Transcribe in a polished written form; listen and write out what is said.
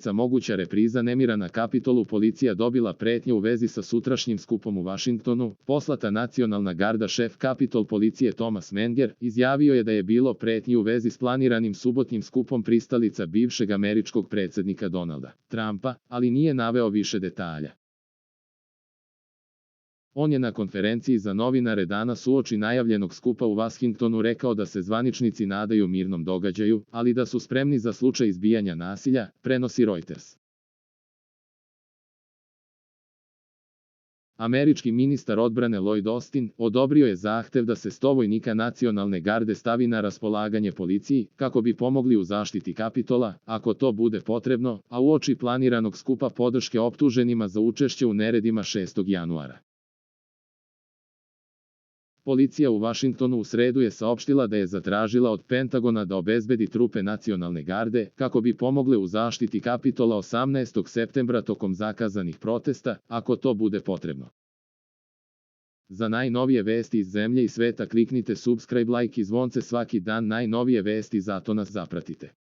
činjenica moguća repriza nemira na Kapitolu. Policija dobila pretnje u vezi sa sutrašnjim skupom u Vašingtonu. Poslata nacionalna garda. Šef Kapitol policije Thomas Menger izjavio je da je bilo pretnji u vezi s planiranim subotnjim skupom pristalica bivšeg američkog predsjednika Donalda Trumpa, ali nije naveo više detalja. On je na konferenciji za novinare danas uoči najavljenog skupa u Washingtonu rekao da se zvaničnici nadaju mirnom događaju, ali da su spremni za slučaj izbijanja nasilja, prenosi Reuters. Američki ministar odbrane Lloyd Austin odobrio je zahtev da se 100 vojnika nacionalne garde stavi na raspolaganje policiji kako bi pomogli u zaštiti Kapitola, ako to bude potrebno, a uoči planiranog skupa podrške optuženima za učešće u neredima 6. januara. Policija u Vašingtonu u sredu je saopštila da je zatražila od Pentagona da obezbedi trupe nacionalne garde kako bi pomogle u zaštiti Kapitola 18. septembra tokom zakazanih protesta, ako to bude potrebno. Za najnovije vesti iz zemlje i sveta kliknite subscribe, like i zvonce svaki dan. Najnovije vesti, zato nas zapratite.